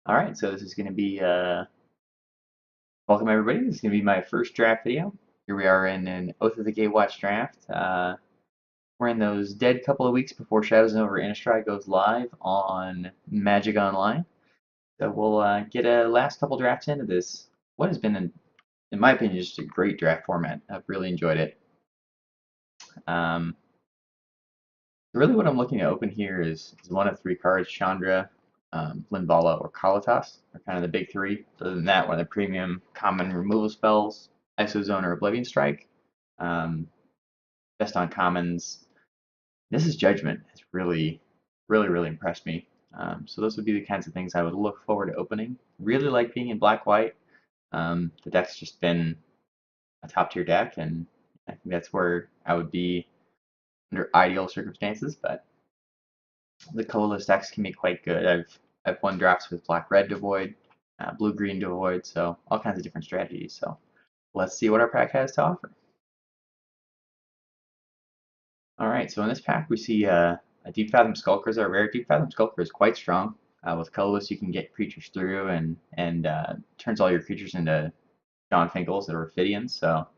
Alright, so this is going to be, welcome everybody. This is going to be my first draft video. Here we are in an Oath of the Gatewatch draft. We're in those dead couple of weeks before Shadows over Innistrad goes live on Magic Online. So we'll get a last couple drafts into this. What has been, in my opinion, just a great draft format. I've really enjoyed it. Really what I'm looking to open here is one of three cards, Chandra, Linvala, or Kalatas are kind of the big three. Other than that, one of the premium common removal spells, Isozone or Oblivion Strike. Um, Best on commons. This is Judgment. It's really impressed me. So those would be the kinds of things I would look forward to opening. Really like being in black-white. The deck's just been a top-tier deck, and I think that's where I would be under ideal circumstances, but the colorless decks can be quite good. I've won drafts with black-red Devoid, blue-green Devoid, so all kinds of different strategies. So let's see what our pack has to offer. All right, so in this pack we see a Deep Fathom Skulker is our rare. Deep Fathom Skulker is quite strong. With colorless, you can get creatures through and turns all your creatures into John Finkel's that are Ophidians. So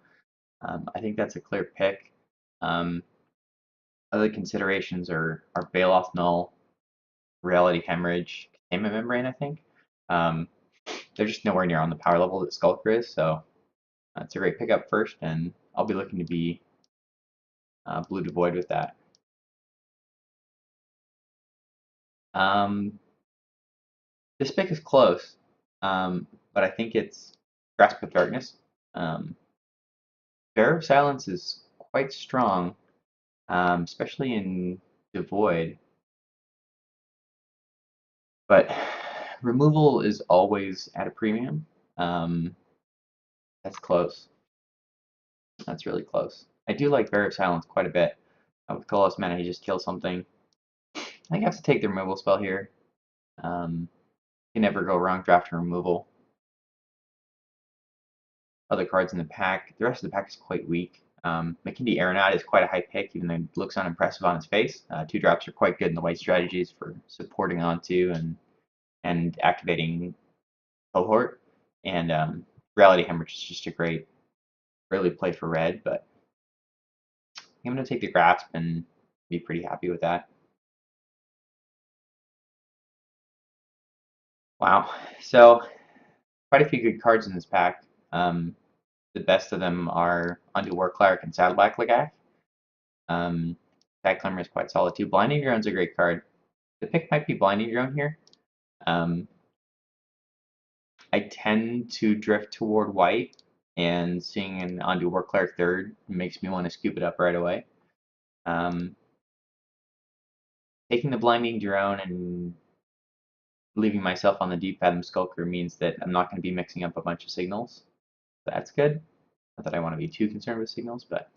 I think that's a clear pick. Other considerations are Bailoff Null, Reality Hemorrhage, Containment Membrane, I think. They're just nowhere near on the power level that Skulker is, so it's a great pickup first, and I'll be looking to be blue Devoid with that. This pick is close, but I think it's Grasp of Darkness. Bear of Silence is quite strong, especially in Devoid, but removal is always at a premium. That's close. That's really close. I do like Bear of Silence quite a bit. With Colorless Mana, he just kills something. I think I have to take the removal spell here. You can never go wrong drafting removal. Other cards in the pack, the rest of the pack is quite weak. McKindy Aeronaut is quite a high pick, even though it looks unimpressive on his face. Two drops are quite good in the white strategies for supporting onto and activating Cohort. And Reality Hemorrhage is just a great early play for red, but I'm going to take the Grasp and be pretty happy with that. Wow, so quite a few good cards in this pack. The best of them are Unto War Cleric and Saddleback Lagac. Tag Climber is quite solid too. Blinding Drone's a great card. The pick might be Blinding Drone here. I tend to drift toward white, and seeing an Unto War Cleric third makes me want to scoop it up right away. Taking the Blinding Drone and leaving myself on the Deep Fathom Skulker means that I'm not going to be mixing up a bunch of signals. That's good. Not that I want to be too concerned with signals, but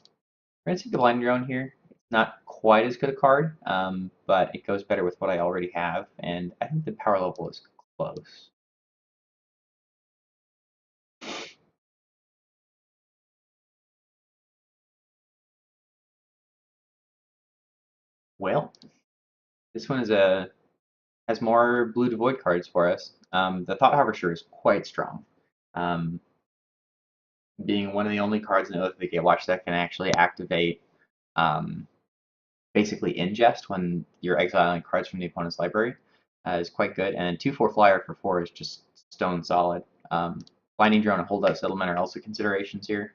we're going to take the Blinding Drone here. It's not quite as good a card, but it goes better with what I already have, and I think the power level is close. Well, this one has more blue Devoid cards for us. The Thought Harvester is quite strong. Being one of the only cards in the Gatewatch that can actually activate basically ingest when you're exiling cards from the opponent's library is quite good. And 2/4 flyer for 4 is just stone solid. Blinding Drone and Holdout Settlement are also considerations here.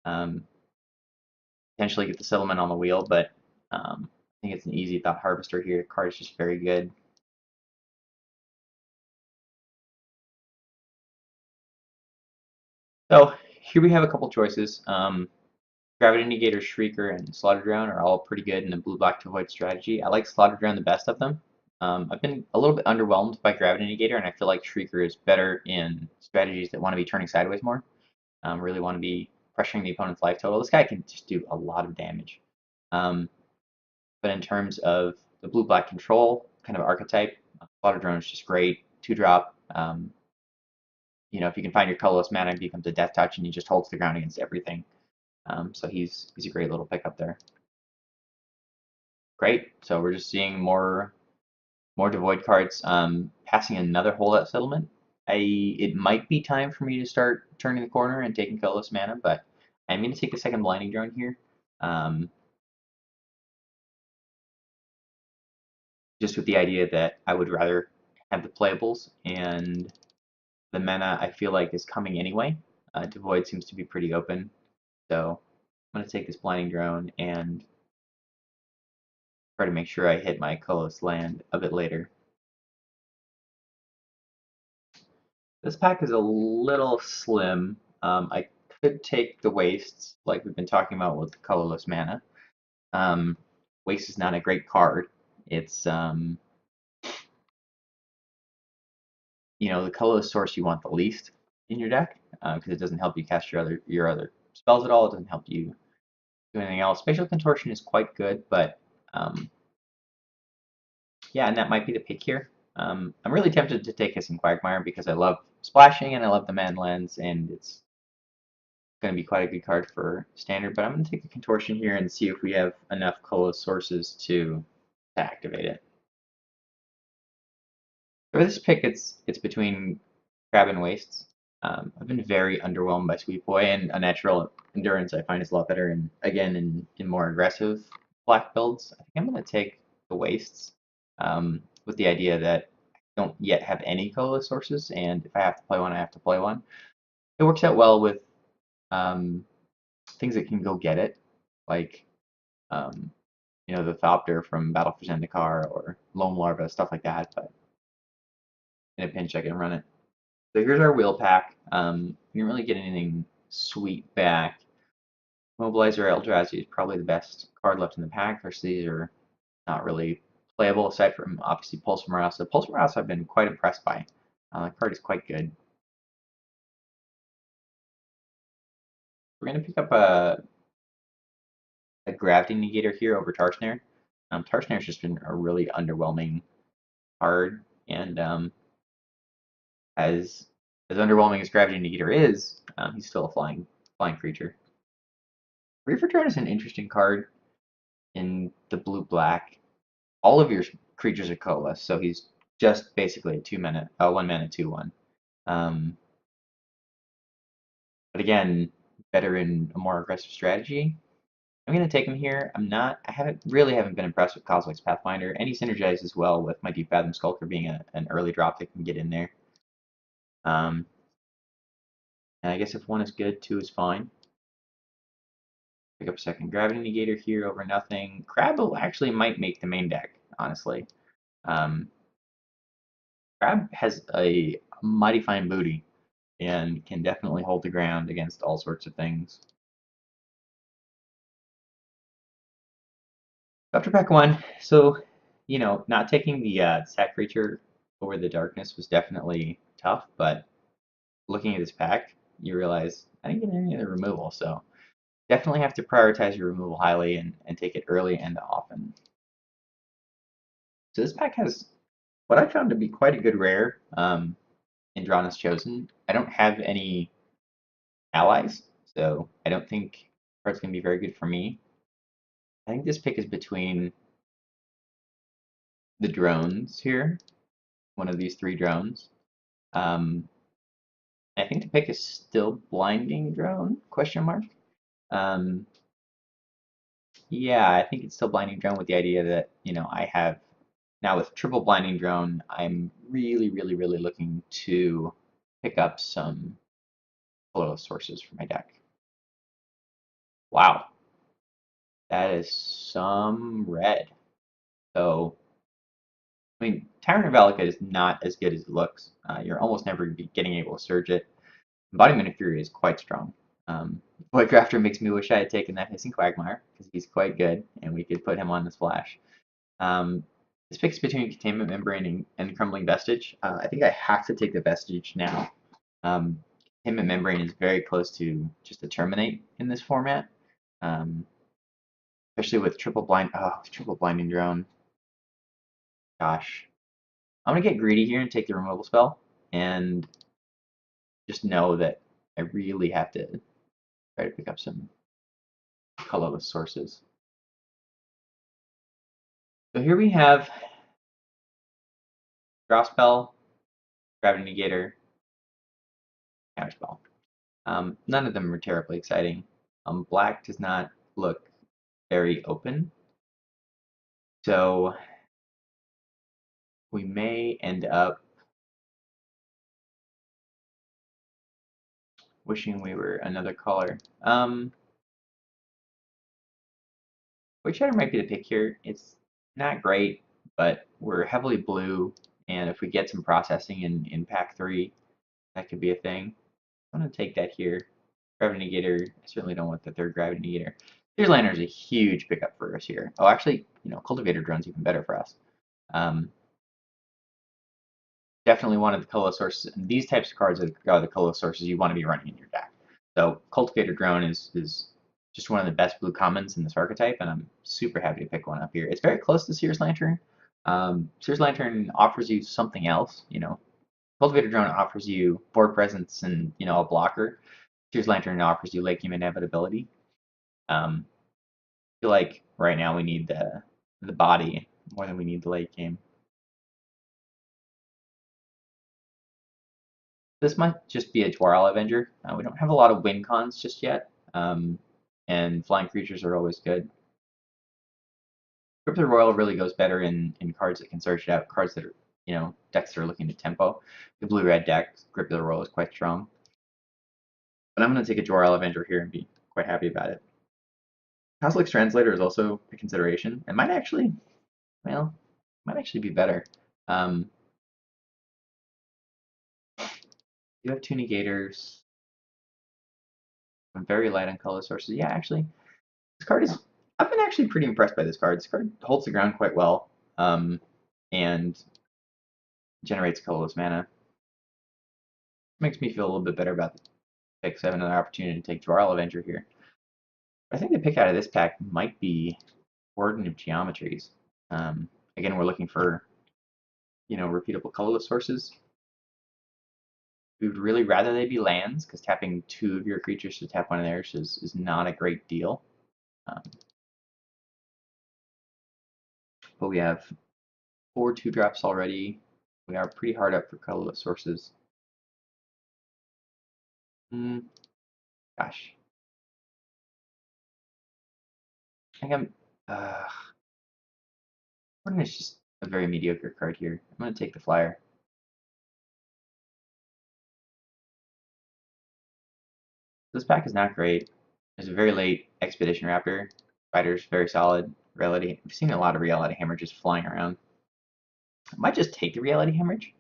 Potentially get the settlement on the wheel, but I think it's an easy Thought Harvester here. The card is just very good. So here we have a couple choices. Gravity Negator, Shrieker, and Slaughter Drone are all pretty good in the blue-black Devoid strategy. I like Slaughter Drone the best of them. I've been a little bit underwhelmed by Gravity Negator, and I feel like Shrieker is better in strategies that want to be turning sideways more. Really want to be pressuring the opponent's life total. This guy can just do a lot of damage. But in terms of the blue-black control kind of archetype, Slaughter Drone is just great. 2-drop. If you can find your colorless mana, it becomes a death touch, and he just holds the ground against everything. So he's a great little pickup there. Great. So we're just seeing more More Devoid cards. Passing another holdout settlement. It might be time for me to start turning the corner and taking colorless mana, but I'm going to take the second Blinding Drone here. Just with the idea that I would rather have the playables, and the mana I feel like is coming anyway. Devoid seems to be pretty open, so I'm going to take this Blinding Drone and try to make sure I hit my colorless land a bit later. This pack is a little slim. I could take the wastes, like we've been talking about with the colorless mana. Waste is not a great card. It's the colorless source you want the least in your deck because it doesn't help you cast your other spells at all. It doesn't help you do anything else. Spatial Contortion is quite good, but yeah, and that might be the pick here. I'm really tempted to take Hissing Quagmire because I love splashing and I love the Man Lens, and it's going to be quite a good card for standard. But I'm going to take the Contortion here and see if we have enough colorless sources to activate it. For this pick, it's between Crab and Wastes. I've been very underwhelmed by Sweet Boy, and Unnatural Endurance I find is a lot better, and again in more aggressive black builds. I think I'm going to take the Wastes with the idea that I don't yet have any colorless sources, and if I have to play one, I have to play one. It works out well with things that can go get it, like the Thopter from Battle for Zendikar or Lone Larva, stuff like that, but in a pinch I can run it. So here's our wheel pack. You didn't really get anything sweet back. Mobilizer Eldrazi is probably the best card left in the pack. The rest of these are not really playable aside from obviously Pulse Marausa. Pulse Marausa I've been quite impressed by. The card is quite good. We're going to pick up a Gravity Negator here over Tarsnare. Tarsnare's just been a really underwhelming card, and as underwhelming as Gravity Negator is, he's still a flying creature. Reefer Drone is an interesting card in the blue-black. All of your creatures are colorless, so he's just basically a 2-mana, 1-mana 2/1. But again, better in a more aggressive strategy. I'm gonna take him here. I haven't been impressed with Cosmic's Pathfinder, and he synergizes well with my Deep Fathom Skulker being an early drop that can get in there. And I guess if one is good, two is fine. Pick up a second Gravity Negator here over nothing. Crab actually might make the main deck, honestly. Crab has a mighty fine booty and can definitely hold the ground against all sorts of things. After pack one, so not taking the sack creature over the darkness was definitely tough, but looking at this pack, you realize I didn't get any of the removal, so definitely have to prioritize your removal highly and take it early and often. So this pack has what I found to be quite a good rare in Drawn as Chosen. I don't have any allies, so I don't think card's going to be very good for me. I think this pick is between the drones here, one of these three drones. I think the pick is still Blinding Drone, question mark. Yeah, I think it's still Blinding Drone with the idea that, I have, now with triple Blinding Drone, I'm really, really, really looking to pick up some colorless sources for my deck. Wow, that is some red. So, I mean, Tyrant of Valakut is not as good as it looks. You're almost never getting able to surge it. Embodiment of Fury is quite strong. Void Grafter makes me wish I had taken that Hissing Quagmire, because he's quite good, and we could put him on the splash. This pick's between Containment Membrane and Crumbling Vestige. I think I have to take the Vestige now. Containment Membrane is very close to just a Terminate in this format, especially with triple Blinding Drone. Gosh. I'm going to get greedy here and take the removal spell, and just know that I really have to try to pick up some colorless sources. So here we have draw spell, gravity negator, counterspell. None of them are terribly exciting. Black does not look very open, so we may end up wishing we were another color. Whichever might be the pick here. It's not great, but we're heavily blue, and if we get some processing in pack 3, that could be a thing. I'm going to take that here. Gravity Negator, I certainly don't want the third Gravity Negator. Sears Lantern is a huge pickup for us here. Oh, actually, Cultivator Drone's even better for us. Definitely one of the color sources. And these types of cards are the color sources you want to be running in your deck. So Cultivator Drone is just one of the best blue commons in this archetype, and I'm super happy to pick one up here. It's very close to Sears Lantern. Sears Lantern offers you something else. Cultivator Drone offers you board presence and a blocker. Sears Lantern offers you late game inevitability. I feel like right now we need the body more than we need the late game. This might just be a Dwarl Avenger. We don't have a lot of win cons just yet, and flying creatures are always good. Grip of the Royal really goes better in cards that can search it out, cards that are, decks that are looking to tempo. The blue-red deck, Grip of the Royal is quite strong. But I'm going to take a Dwarl Avenger here and be quite happy about it. Haslix Translator is also a consideration. It might actually, be better. You have two negators. I'm very light on color sources. Yeah, actually, this card is. I've been actually pretty impressed by this card. This card holds the ground quite well, and generates colorless mana. Makes me feel a little bit better about the picks. I have another opportunity to take Dwarl Avenger here. I think the pick out of this pack might be Warden of Geometries. Again, we're looking for, repeatable colorless sources. We would really rather they be lands, because tapping 2 of your creatures to tap one of theirs is not a great deal. But we have 4 2-drops already. We are pretty hard up for colorless sources. Gosh. I think Warden is just a very mediocre card here. I'm going to take the flyer. This pack is not great. There's a very late Expedition Raptor. Fighter's very solid. Reality. We've seen a lot of Reality Hemorrhages flying around. I might just take the Reality Hemorrhage.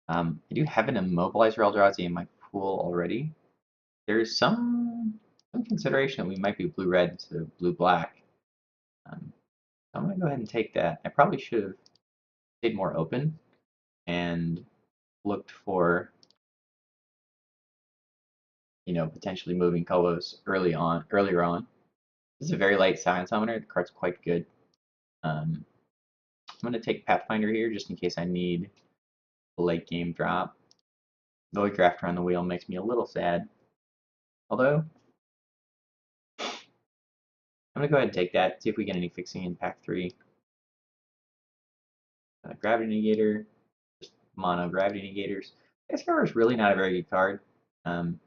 I do have an Immobilizer Eldrazi in my pool already. There's some consideration that we might be blue-red instead of blue-black. So I'm going to go ahead and take that. I probably should have stayed more open and looked for, potentially moving colors earlier on. This is a very light Scion Summoner. The card's quite good. I'm going to take Pathfinder here just in case I need a late game drop. Void Grafter on the wheel makes me a little sad. Although, I'm going to go ahead and take that, see if we get any fixing in pack 3. Gravity Negator, just mono Gravity Negators. Excalibur is really not a very good card. I'm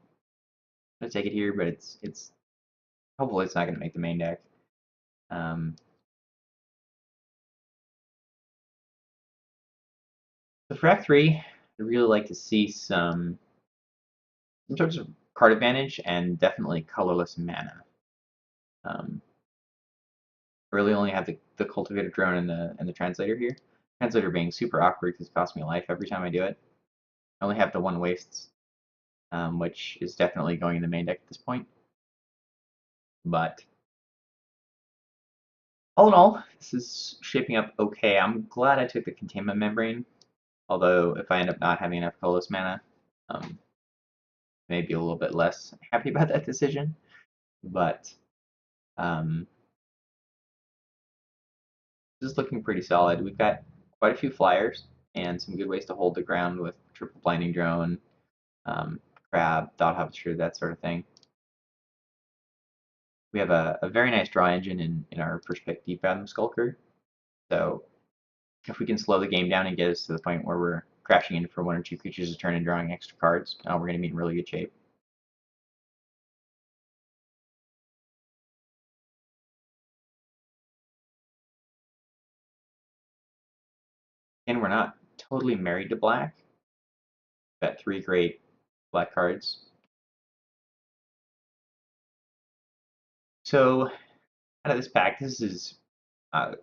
going to take it here, but it's hopefully it's not going to make the main deck. So for pack 3, I'd really like to see some sorts of card advantage and definitely colorless mana. I really only have the Cultivator Drone and the Translator here. Translator being super awkward because it costs me a life every time I do it. I only have the 1 wastes, which is definitely going in the main deck at this point. But all in all, this is shaping up okay. I'm glad I took the Containment Membrane, although if I end up not having enough colorless mana, maybe a little bit less happy about that decision. But this is looking pretty solid. We've got quite a few flyers and some good ways to hold the ground with triple blinding drone, crab, thought harvester, that sort of thing. We have a very nice draw engine in our first pick Deep Fathom Skulker. So If we can slow the game down and get us to the point where we're crashing in for 1 or 2 creatures a turn and drawing extra cards, we're going to be in really good shape. And we're not totally married to black. Got 3 great black cards. So out of this pack, this is, in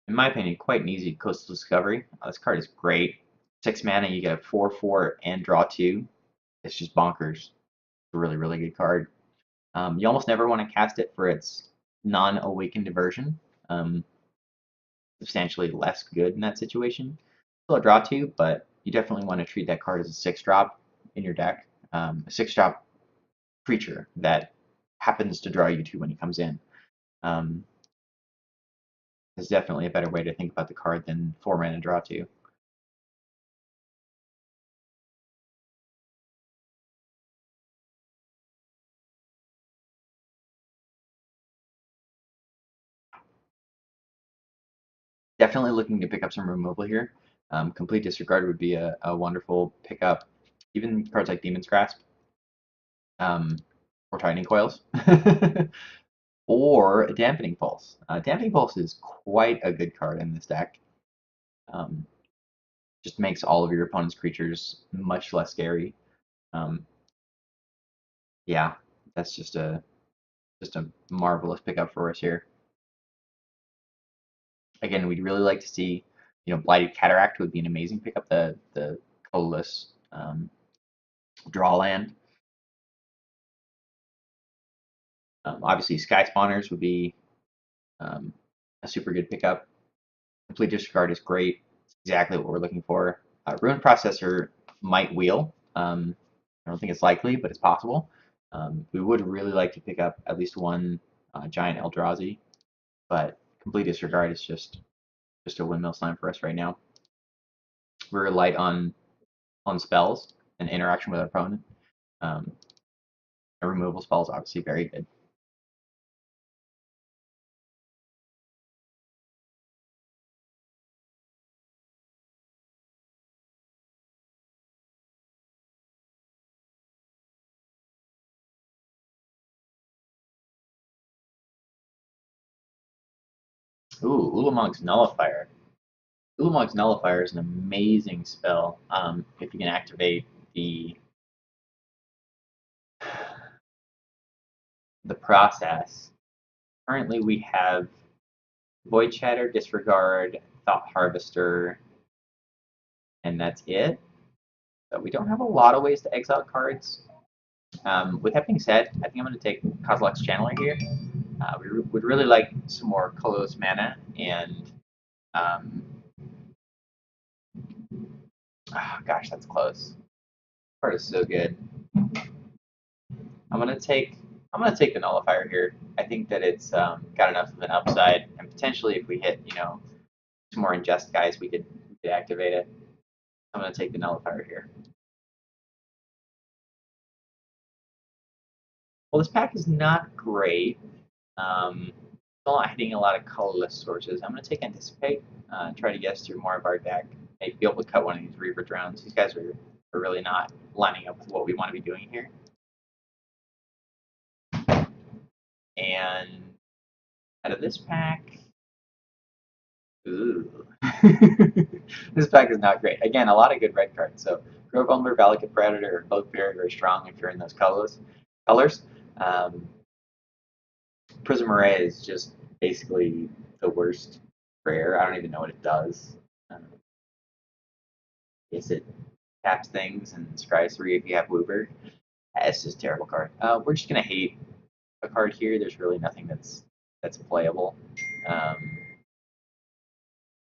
my opinion, quite an easy Coastal Discovery. This card is great. 6 mana, you get a 4/4 and draw 2. It's just bonkers. It's a really, really good card. You almost never want to cast it for its non-awakened version. Substantially less good in that situation. Still a draw 2, but you definitely want to treat that card as a 6-drop in your deck. A 6-drop creature that happens to draw you 2 when he comes in. Is definitely a better way to think about the card than 4 mana draw 2. Definitely looking to pick up some removal here. Complete Disregard would be a wonderful pickup. Even cards like Demon's Grasp, or Tightening Coils, or Dampening Pulse. Dampening Pulse is quite a good card in this deck. Just makes all of your opponent's creatures much less scary. Yeah, that's just a marvelous pickup for us here. Again, we'd really like to see, Blighted Cataract would be an amazing pickup. The colorless draw land. Obviously, Sky Spawners would be a super good pickup. Complete Disregard is great. It's exactly what we're looking for. Ruin Processor might wheel. I don't think it's likely, but it's possible. We would really like to pick up at least one giant Eldrazi, but Complete Disregard is just a windmill slime for us right now. We're light on spells and interaction with our opponent. And removal spells obviously very good. Ooh, Ulamog's Nullifier. Ulamog's Nullifier is an amazing spell if you can activate the process. Currently, we have Void Shatter, Disregard, Thought Harvester, and that's it. But we don't have a lot of ways to exile cards. With that being said, I think I'm going to take Kozilek's Channeler here. We would really like some more colorless mana, and gosh, that's close. Card is so good. I'm gonna take the Nullifier here. I think that it's got enough of an upside, and potentially if we hit some more ingest guys, we could activate it. I'm gonna take the Nullifier here. Well, this pack is not great. Still not hitting a lot of colorless sources. I'm gonna take Anticipate, try to guess through more of our deck. Maybe be able to cut one of these Reaver Drones. These guys are really not lining up with what we want to be doing here. And out of this pack, ooh. This pack is not great. Again, a lot of good red cards. So Grove Umbler, Valakut Predator are both very, very strong if you're in those colors. Prism Array is just basically the worst rare. I don't even know what it does. I guess it taps things and scries 3 if you have Bluebird. It's just a terrible card. We're just gonna hate a card here. There's really nothing that's playable.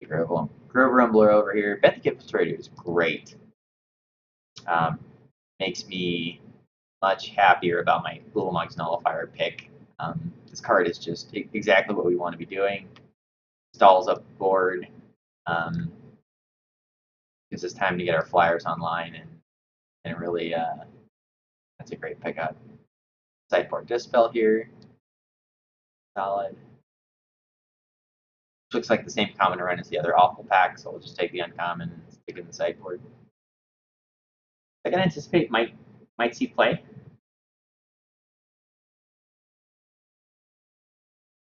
Grover Umbler over here. Bet the Infiltrator is great. Makes me much happier about my Ulamog's Nullifier pick. This card is just exactly what we want to be doing. Stalls up the board. Gives us time to get our flyers online, and really, that's a great pickup. Sideboard Dispel here. Solid. Looks like the same common run as the other awful pack, so we'll just take the uncommon and stick it in the sideboard. I can anticipate might see play.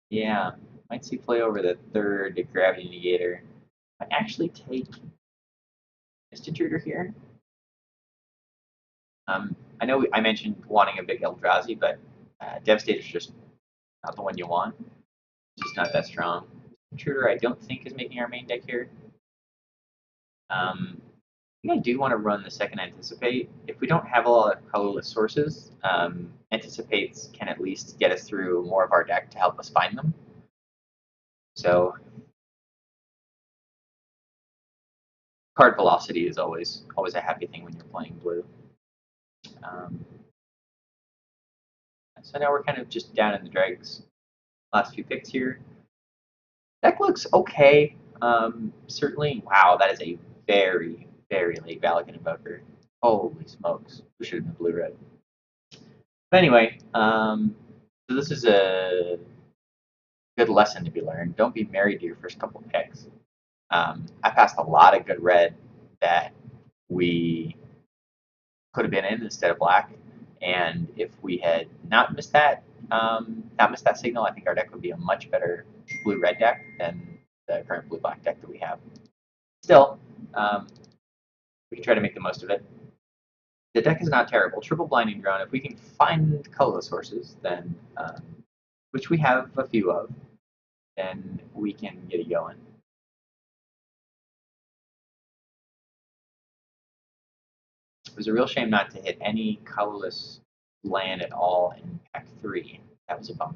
Yeah, might see play over the third Gravity Negator. I actually take Mist Intruder here. I know I mentioned wanting a big Eldrazi, but Devastator is just not the one you want. It's just not that strong. Intruder, I don't think is making our main deck here. I think I do want to run the second Anticipate. If we don't have a lot of colorless sources, Anticipates can at least get us through more of our deck to help us find them. So card velocity is always a happy thing when you're playing blue. So now we're kind of just down in the dregs. Last few picks here. Deck looks okay. Certainly, wow, that is a very, very late Valakut Invoker. Holy smokes. We should have been blue-red. But anyway, so this is a good lesson to be learned. Don't be married to your first couple picks. I passed a lot of good red that we could have been in instead of black. And if we had not missed that signal, I think our deck would be a much better blue-red deck than the current blue-black deck that we have. Still, we can try to make the most of it. The deck is not terrible. Triple Blinding Drone, if we can find colorless sources, then, which we have a few of, then we can get it going. It was a real shame not to hit any colorless land at all in pack 3. That was a bummer.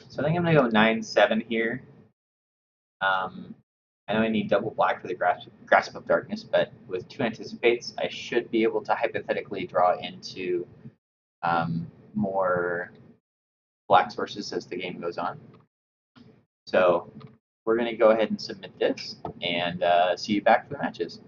So I think I'm going to go 9-7 here. I know I need double black for the Grasp of Darkness, but with 2 Anticipates, I should be able to hypothetically draw into more black sources as the game goes on. So we're going to go ahead and submit this and see you back for the matches.